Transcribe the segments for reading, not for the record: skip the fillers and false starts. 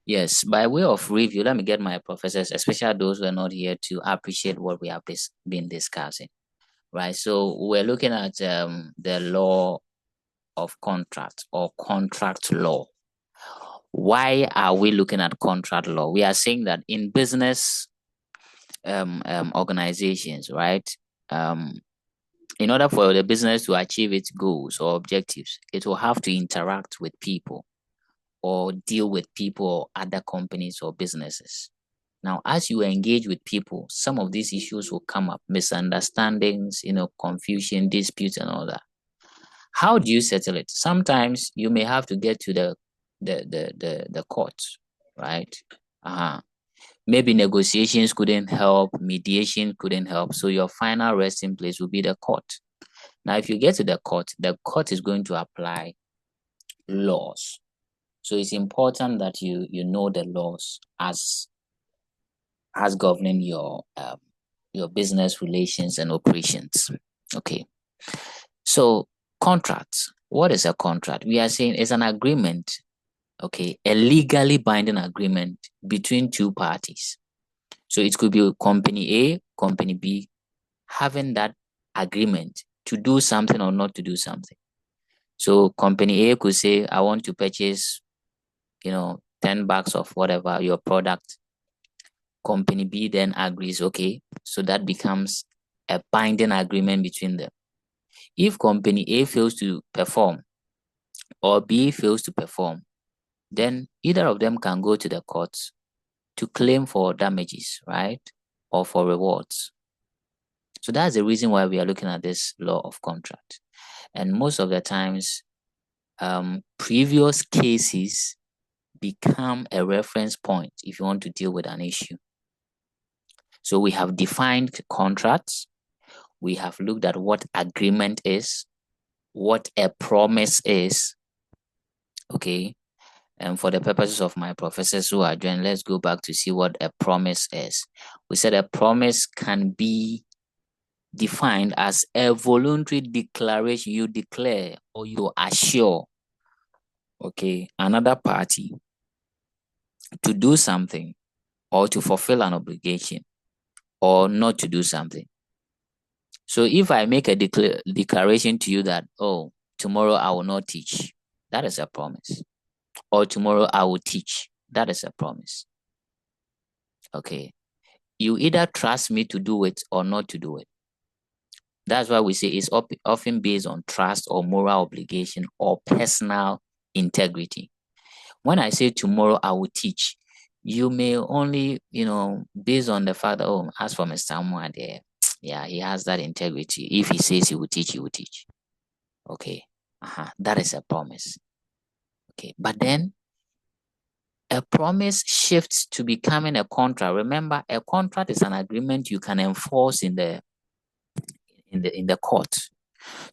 Yes, by way of review, let me get my professors, especially those who are not here, to appreciate what we have been discussing, right? So we're looking at the law of contract or contract law. Why are we looking at contract law? We are saying that in business organizations, right? Um, in order for the business to achieve its goals or objectives, it will have to interact with people or deal with people or other companies or businesses. Now, as you engage with people, some of these issues will come up, misunderstandings, confusion, disputes, and all that. How do you settle it? Sometimes you may have to get to the court, right? Uh-huh. Maybe negotiations couldn't help, mediation couldn't help. So your final resting place will be the court. Now, if you get to the court is going to apply laws. So it's important that you know the laws as governing your business relations and operations. Okay. So contracts. What is a contract? We are saying it's an agreement, okay, a legally binding agreement between two parties. So it could be company A, company B, having that agreement to do something or not to do something. So company A could say, I want to purchase, 10 bags of whatever your product. Company B then agrees, okay, so that becomes a binding agreement between them. If company A fails to perform or B fails to perform, then either of them can go to the courts to claim for damages, right? Or for rewards. So that's the reason why we are looking at this law of contract. And most of the times, previous cases become a reference point if you want to deal with an issue. So we have defined contracts. We have looked at what agreement is, what a promise is. Okay. And for the purposes of my professors who are joined, let's go back to see what a promise is. We said a promise can be defined as a voluntary declaration you declare or you assure, okay, another party to do something or to fulfill an obligation or not to do something. So if I make a declaration to you that, oh, tomorrow I will not teach, that is a promise. Or tomorrow I will teach, that is a promise. Okay. You either trust me to do it or not to do it. That's why we say it's often based on trust or moral obligation or personal integrity. When I say tomorrow I will teach, you may only, based on the fact that, oh, as for Mr. Amwa there, yeah, he has that integrity. If he says he will teach, he will teach. Okay. That is a promise. Okay. But then a promise shifts to becoming a contract. Remember, a contract is an agreement you can enforce in the court.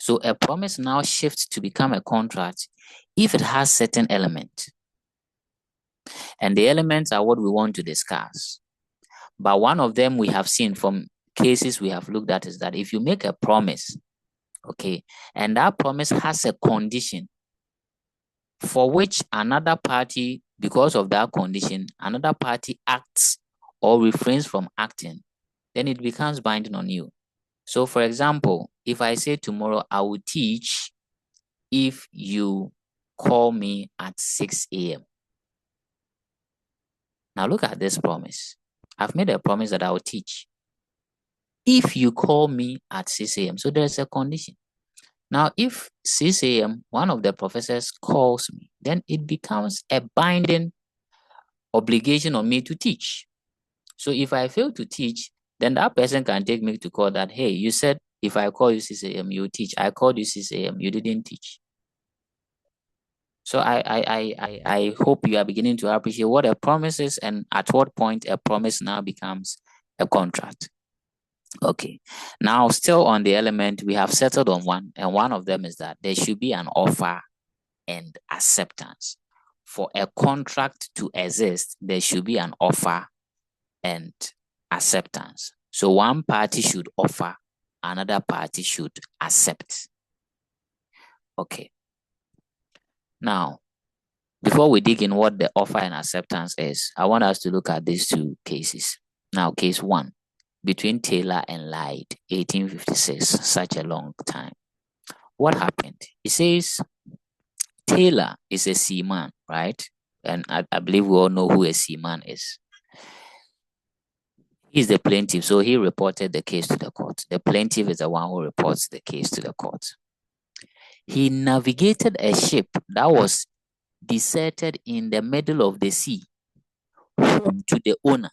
So a promise now shifts to become a contract if it has certain elements. And the elements are what we want to discuss. But one of them we have seen from cases we have looked at is that if you make a promise, okay, and that promise has a condition for which another party, because of that condition, another party acts or refrains from acting, then it becomes binding on you. So for example, if I say tomorrow I will teach if you call me at 6 a.m. Now look at this promise. I've made a promise that I will teach if you call me at 6 a.m. So there's a condition. Now, if 6 a.m., one of the professors calls me, then it becomes a binding obligation on me to teach. So if I fail to teach, then that person can take me to court that, hey, you said if I call you 6 a.m., you teach. I called you 6 a.m., you didn't teach. So I hope you are beginning to appreciate what a promise is and at what point a promise now becomes a contract. Okay. Now, still on the element, we have settled on one, and one of them is that there should be an offer and acceptance. For a contract to exist, there should be an offer and acceptance. So one party should offer, another party should accept. Okay. Now, Before we dig in what the offer and acceptance is, I want us to look at these two cases. Now, case one, between Taylor and Lyde, 1856, such a long time. What happened? It says Taylor is a seaman, right? And I believe we all know who a seaman is. He's the plaintiff, so he reported the case to the court. The plaintiff is the one who reports the case to the court. He navigated a ship that was deserted in the middle of the sea to the owner,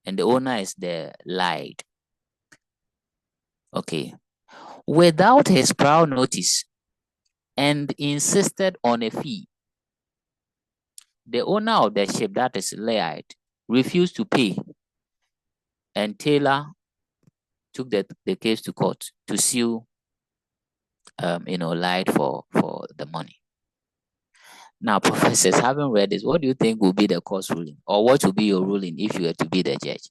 and the owner is the Lyde. Okay, without his prior notice, and insisted on a fee. The owner of the ship, that is Lyde, refused to pay, and Taylor took the case to court to sue Lyde for the money. Now, professors, having read this, what do you think will be the court's ruling? Or what will be your ruling if you were to be the judge?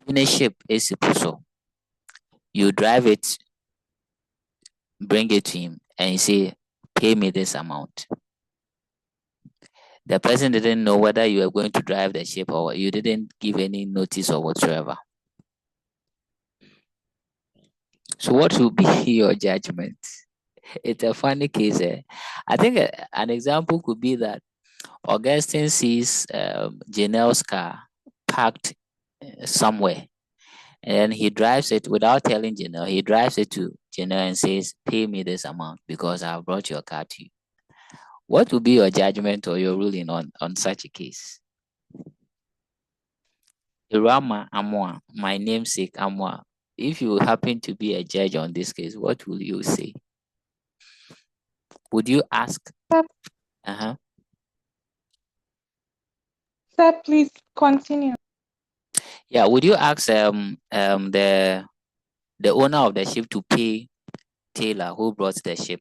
Ownership is so. You drive it, bring it to him, and you say, pay me this amount. The person didn't know whether you were going to drive the ship or you didn't give any notice or whatsoever. So what will be your judgment? It's a funny case. I think an example could be that Augustine sees Janelle's car parked somewhere, and he drives it without telling Janelle. He drives it to Janelle and says, pay me this amount because I've brought your car to you. What will be your judgment or your ruling on such a case? Irama Amwa, my namesake Amwa, if you happen to be a judge on this case, what will you say? Would you ask? Sir, sir, please continue. Yeah, would you ask the owner of the ship to pay Taylor who brought the ship?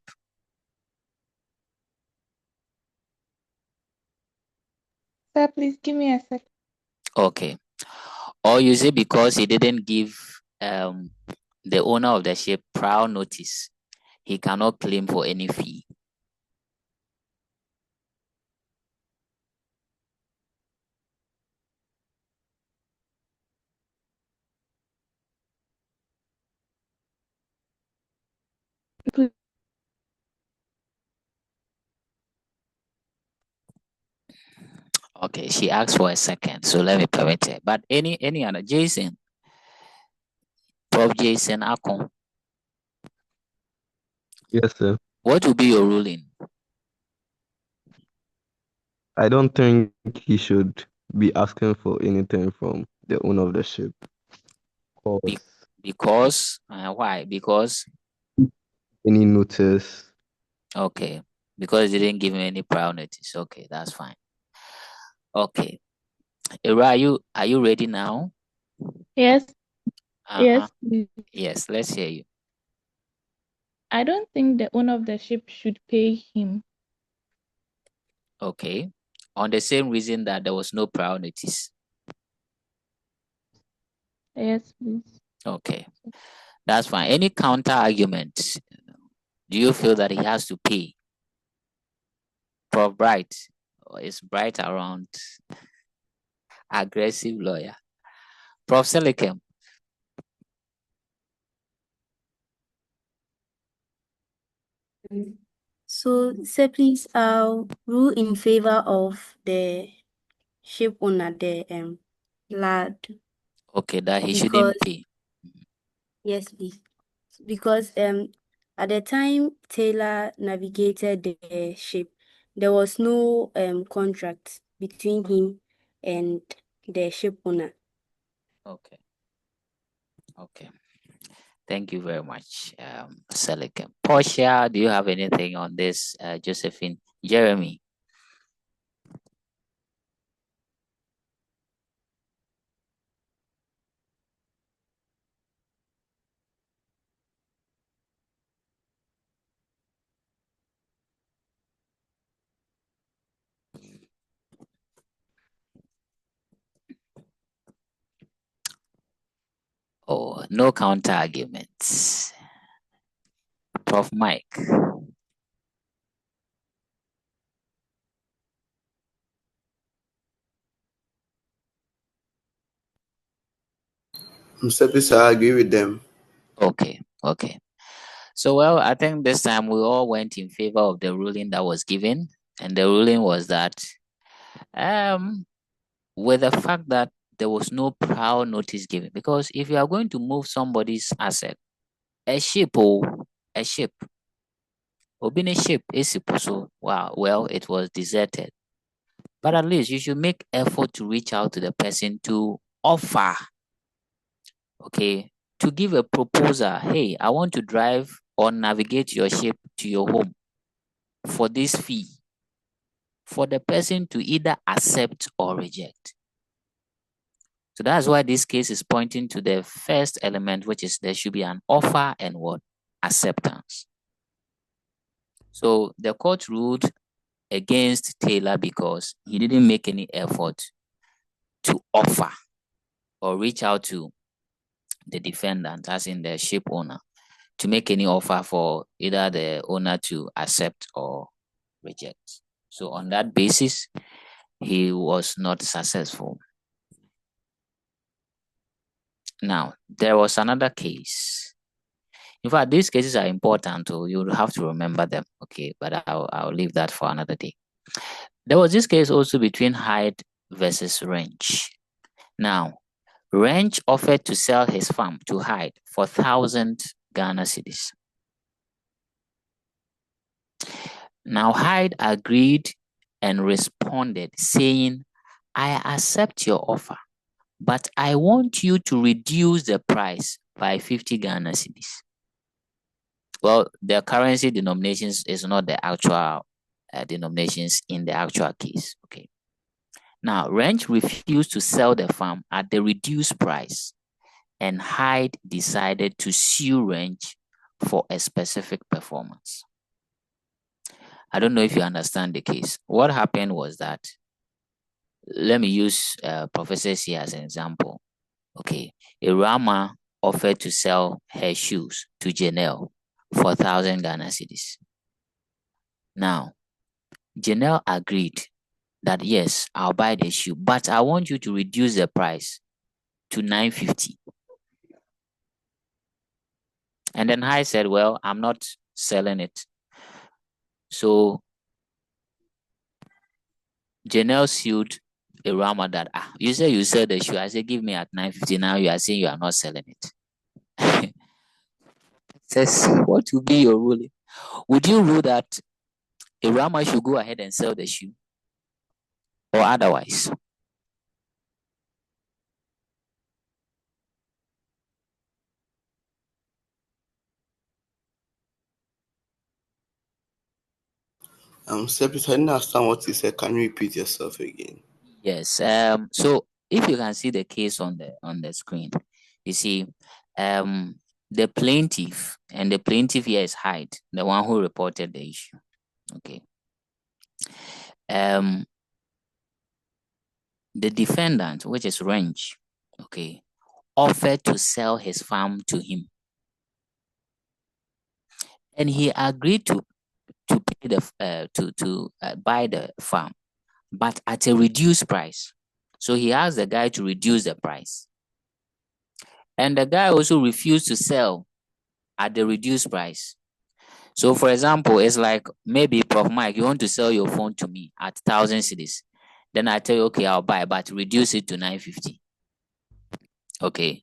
Sir, please give me a second. Okay. Or you say because he didn't give the owner of the ship prior notice, he cannot claim for any fee. Please. Okay, she asked for a second, so let me permit her. But any other, Jason, Prof. Jason Akon. Yes, sir. What will be your ruling? I don't think he should be asking for anything from the owner of the ship. Because why? Because any notice. okay, because they didn't give him any prior notice. Okay, that's fine. Okay, Ira, are you ready now? Yes. Yes. Yes, let's hear you. I don't think the owner of the ship should pay him. Okay, on the same reason that there was no prior notice. Yes, please. Okay, that's fine. Any counter argument? Do you feel that he has to pay? Prof. Bright, or is Bright around? Aggressive lawyer. Prof. Silicon. So, sir, please, rule in favor of the ship owner, the lad. Okay, that he shouldn't pay. Yes, please. Because at the time Taylor navigated the ship, there was no contract between him and the ship owner. Okay. Okay. Thank you very much, Silicon. Portia, do you have anything on this, Josephine? Jeremy? Oh, no counter arguments. Prof. Mike. Mr. Peace, I agree with them. Okay. So, well, I think this time we all went in favor of the ruling that was given, and the ruling was that, with the fact that there was no prior notice given, because if you are going to move somebody's asset, a ship, Obine ship is so wow, well, it was deserted. But at least you should make effort to reach out to the person to offer, okay, to give a proposal. Hey, I want to drive or navigate your ship to your home for this fee, for the person to either accept or reject. So that's why this case is pointing to the first element, which is there should be an offer and what? Acceptance. So the court ruled against Taylor because he didn't make any effort to offer or reach out to the defendant, as in the ship owner, to make any offer for either the owner to accept or reject. So on that basis, he was not successful. Now, there was another case. In fact, these cases are important, so you have to remember them, okay? But I'll leave that for another day. There was this case also between Hyde versus Wrench. Now, Wrench offered to sell his farm to Hyde for 1,000 Ghana cedis. Now, Hyde agreed and responded saying, I accept your offer, but I want you to reduce the price by 50 Ghana cedis. Well, the currency denominations is not the actual denominations in the actual case. Okay. Now, Wrench refused to sell the farm at the reduced price, and Hyde decided to sue Wrench for a specific performance. I don't know if you understand the case. What happened was that, let me use Professor C as an example. Okay, Irama offered to sell her shoes to Janelle for 1,000 Ghana cedis. Now, Janelle agreed that yes, I'll buy the shoe, but I want you to reduce the price to 950. And then I said, well, I'm not selling it. So Janelle sued Irama that, you said you sell the shoe. I said, give me at 950. Now you are saying you are not selling it. Says, what will be your ruling? Would you rule that Irama should go ahead and sell the shoe, or otherwise? Mr. Peace, I didn't understand what you said. Can you repeat yourself again? Yes. So if you can see the case on the screen, you see, the plaintiff, and the plaintiff here is Hyde, the one who reported the issue. Okay. The defendant, which is Wrench, okay, offered to sell his farm to him, and he agreed to pay the buy the farm, but at a reduced price. So he asked the guy to reduce the price, and the guy also refused to sell at the reduced price. So, for example, it's like maybe Prof. Mike, you want to sell your phone to me at 1,000 cedis. Then I tell you, okay, I'll buy, but reduce it to 950. Okay.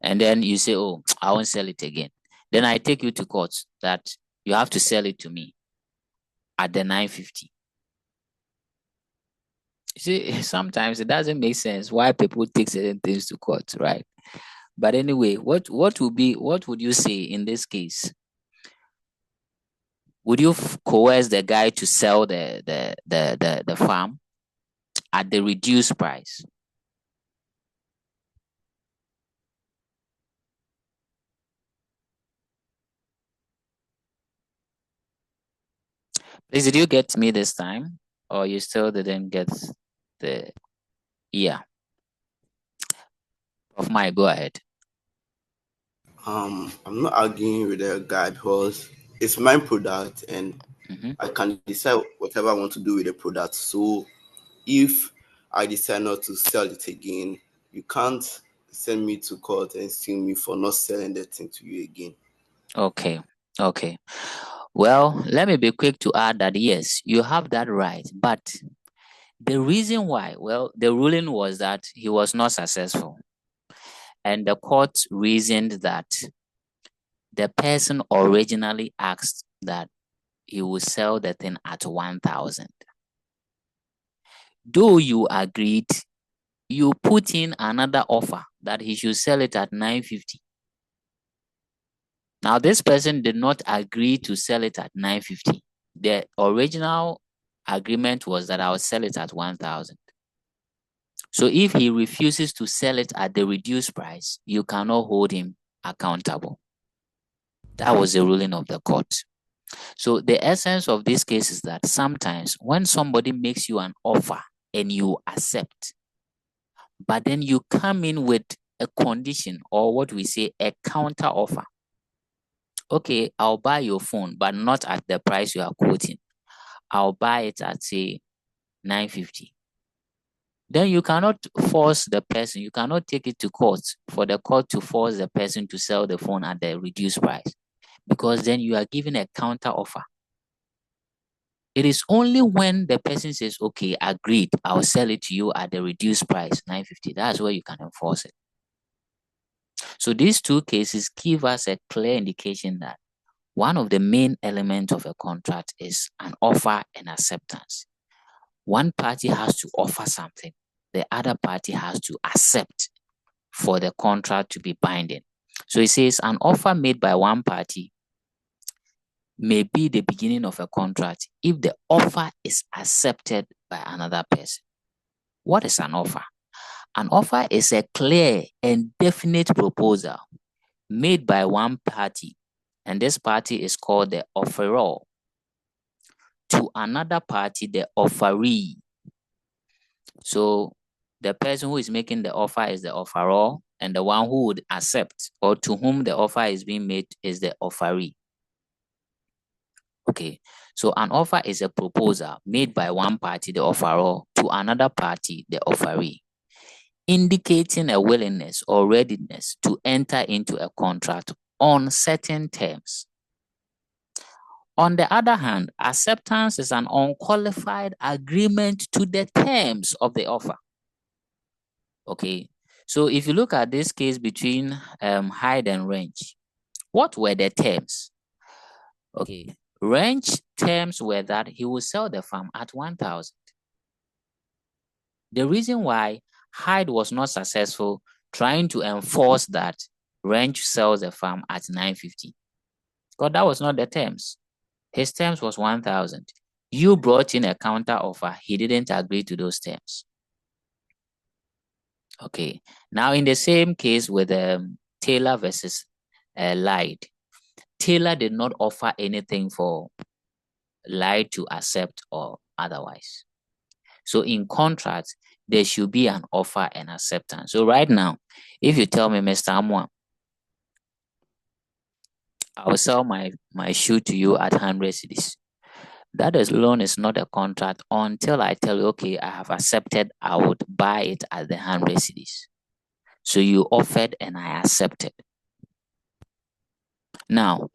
And then you say, oh, I won't sell it again. Then I take you to court that you have to sell it to me at the 950. See, sometimes it doesn't make sense why people take certain things to court, right? But anyway, what would you say in this case? Would you coerce the guy to sell the farm at the reduced price? Please, did you get me this time, or you still didn't get the? Yeah. Of my, go ahead. I'm not arguing with the guy because it's my product and I can decide whatever I want to do with the product. So if I decide not to sell it again, you can't send me to court and sue me for not selling the thing to you again. Okay. Well, let me be quick to add that yes, you have that right, but the reason why, well, the ruling was that he was not successful, and the court reasoned that the person originally asked that he would sell the thing at 1,000. Though you agreed, you put in another offer that he should sell it at 950. Now, this person did not agree to sell it at 950. The original agreement was that I would sell it at 1,000. So if he refuses to sell it at the reduced price, you cannot hold him accountable. That was the ruling of the court. So the essence of this case is that sometimes when somebody makes you an offer and you accept, but then you come in with a condition, or what we say, a counter offer. Okay, I'll buy your phone, but not at the price you are quoting. I'll buy it at, say, 950. Then you cannot force the person, you cannot take it to court for the court to force the person to sell the phone at the reduced price, because then you are giving a counter offer. It is only when the person says, okay, agreed, I'll sell it to you at the reduced price, 950. That's where you can enforce it. So these two cases give us a clear indication that one of the main elements of a contract is an offer and acceptance. One party has to offer something, the other party has to accept for the contract to be binding. So it says an offer made by one party may be the beginning of a contract if the offer is accepted by another person. What is an offer? An offer is a clear and definite proposal made by one party, and this party is called the offeror, to another party, the offeree. So the person who is making the offer is the offeror, and the one who would accept or to whom the offer is being made is the offeree. Okay, so an offer is a proposal made by one party, the offeror, to another party, the offeree, indicating a willingness or readiness to enter into a contract on certain terms. On the other hand, acceptance is an unqualified agreement to the terms of the offer. Okay, so if you look at this case between Hyde and Wrench, what were the terms? Okay, Wrench terms were that he will sell the farm at 1,000. The reason why Hyde was not successful trying to enforce that Wrench sells the farm at 950, because that was not the terms. His terms was 1,000. You brought in a counter offer. He didn't agree to those terms. Okay. Now, in the same case with Taylor versus Lyde, Taylor did not offer anything for Lyde to accept or otherwise. So in contract, there should be an offer and acceptance. So right now, if you tell me, Mr. Amwa, I will sell my shoe to you at 100 cedis. That alone is not a contract until I tell you, okay, I have accepted, I would buy it at the 100 cedis. So you offered and I accepted. Now,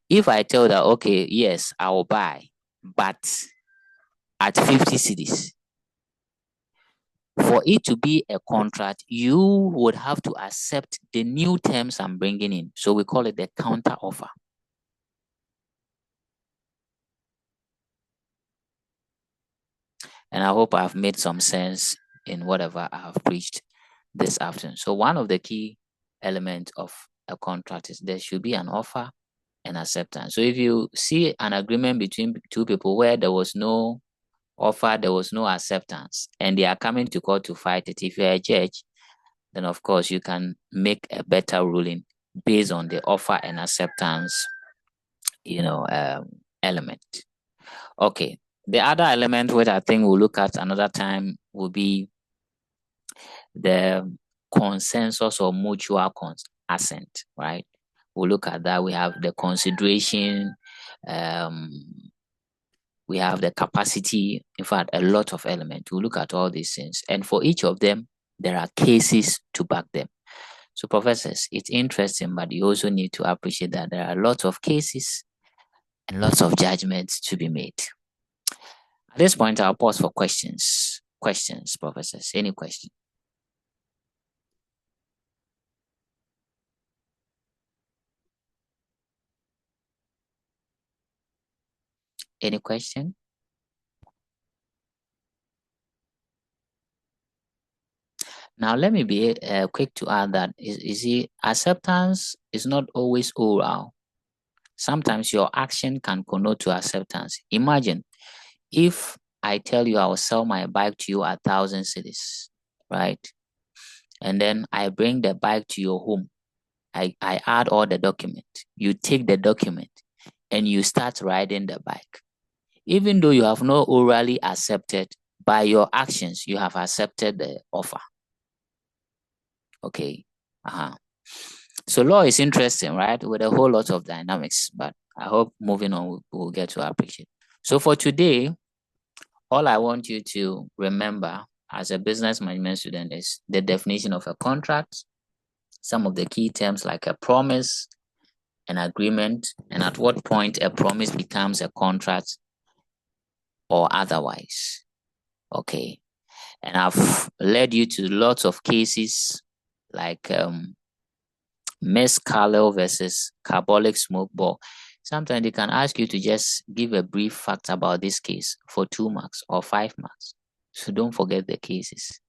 if I tell that, okay, yes, I will buy, but at 50 cedis, for it to be a contract, you would have to accept the new terms I'm bringing in. So we call it the counter offer. And I hope I've made some sense in whatever I have preached this afternoon. So one of the key elements of a contract is there should be an offer and acceptance. So if you see an agreement between two people where there was no offer, there was no acceptance, and they are coming to court to fight it, if you're a judge, then of course you can make a better ruling based on the offer and acceptance, element. Okay. The other element which I think we'll look at another time will be the consensus or mutual assent, right? We'll look at that. We have the consideration, we have the capacity, in fact, a lot of elements. We'll look at all these things. And for each of them, there are cases to back them. So professors, it's interesting, but you also need to appreciate that there are lots of cases and lots of judgments to be made. At this point, I'll pause for questions. Questions, professors, any question? Any question? Now, let me be quick to add that you see, acceptance is not always oral. Sometimes your action can connote to acceptance. Imagine if I tell you I will sell my bike to you 1,000 cedis, right? And then I bring the bike to your home. I add all the document. You take the document and you start riding the bike. Even though you have not orally accepted, by your actions, you have accepted the offer. Okay. So law is interesting, right? With a whole lot of dynamics, but I hope moving on, we'll get to appreciate. So for today, all I want you to remember as a business management student is the definition of a contract, some of the key terms like a promise, an agreement, and at what point a promise becomes a contract or otherwise. Okay. And I've led you to lots of cases like Miss Carlisle versus Carbolic Smoke Ball. Sometimes they can ask you to just give a brief fact about this case for 2 marks or 5 marks. So don't forget the cases.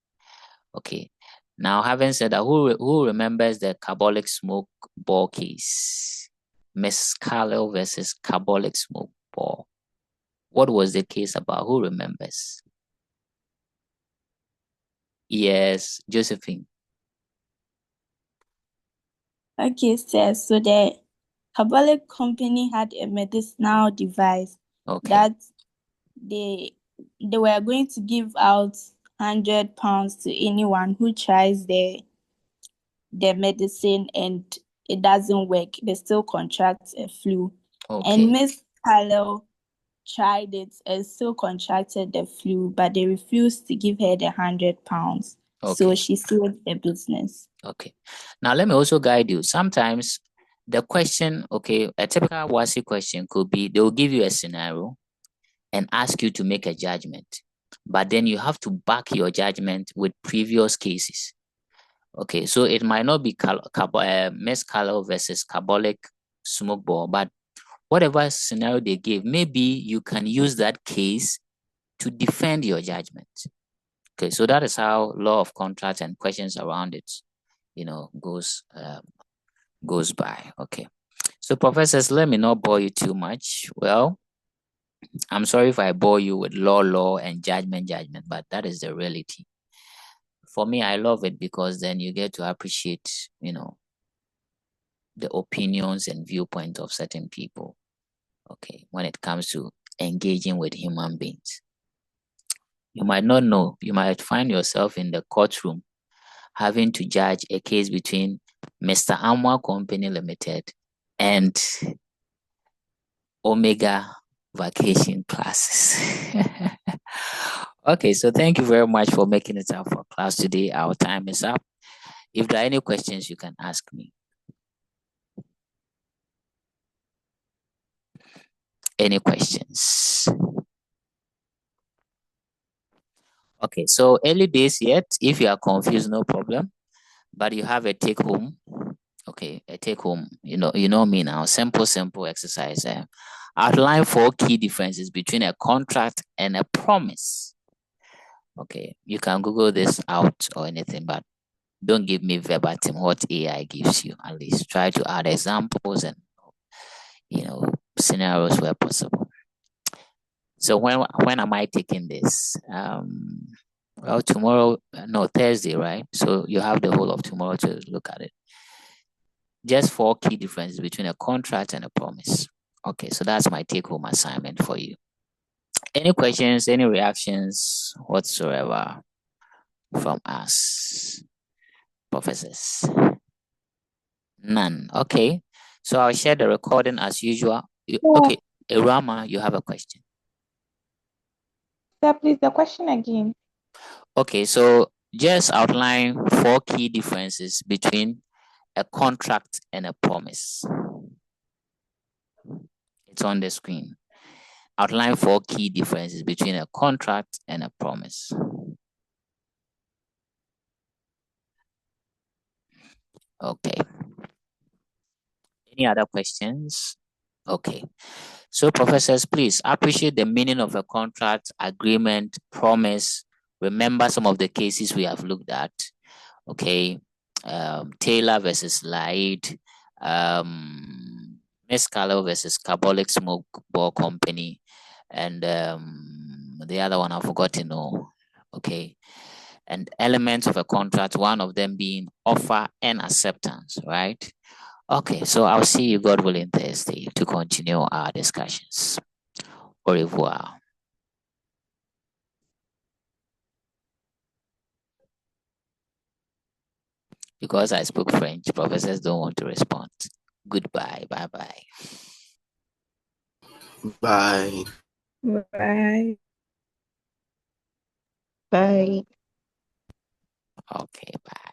Okay. Now, having said that, who remembers the Carbolic Smoke Ball case? Miss Carlisle versus Carbolic Smoke Ball. What was the case about? Who remembers? Yes, Josephine. Okay, sir. So the Carbolic company had a medicinal device that they were going to give out £100 to anyone who tries the medicine and it doesn't work. They still contract a flu. And Miss Carlisle tried it and still contracted the flu, but they refused to give her the £100. So she sued the business. Okay. Now let me also guide you. Sometimes the question, a typical WASSCE question could be, they'll give you a scenario and ask you to make a judgment, but then you have to back your judgment with previous cases. Okay, so it might not be Miss Carlisle versus Carbolic Smoke Ball, but whatever scenario they give, maybe you can use that case to defend your judgment. Okay, so that is how law of contract and questions around it, goes by. Okay, so professors, let me not bore you too much. Well, I'm sorry if I bore you with law, and judgment, but that is the reality. For me, I love it because then you get to appreciate, the opinions and viewpoint of certain people. Okay, when it comes to engaging with human beings. You might not know, you might find yourself in the courtroom having to judge a case between Mr. Amwa Company Limited and Omega Vacation Classes. Okay, so thank you very much for making it out for class today. Our time is up. If there are any questions, you can ask me. Any questions? Okay, so early days yet. If you are confused, no problem. But you have a take home. Okay, a take home. You know me now. Simple exercise. Outline 4 key differences between a contract and a promise. Okay, you can Google this out or anything, but don't give me verbatim what AI gives you. At least try to add examples and scenarios where possible. So when am I taking this? Well, tomorrow, no, Thursday, right? So you have the whole of tomorrow to look at it. Just 4 key differences between a contract and a promise. Okay, so that's my take-home assignment for you. Any questions, any reactions whatsoever from us, professors? None. Okay, so I'll share the recording as usual. Okay, Irama, you have a question. Sir, please, the question again. Okay, so just outline 4 key differences between a contract and a promise? It's on the screen. Outline 4 key differences between a contract and a promise. Okay. Any other questions? Okay. So professors, please appreciate the meaning of a contract, agreement, promise. Remember some of the cases we have looked at. Okay. Taylor versus Laid, Mescalo versus Carbolic Smoke Ball Company, and the other one I've forgotten. Okay. And elements of a contract, one of them being offer and acceptance, right? Okay, so I'll see you, God willing, Thursday to continue our discussions. Au revoir. Because I spoke French, professors don't want to respond. Goodbye. Bye-bye. Bye. Bye. Bye. Okay, bye.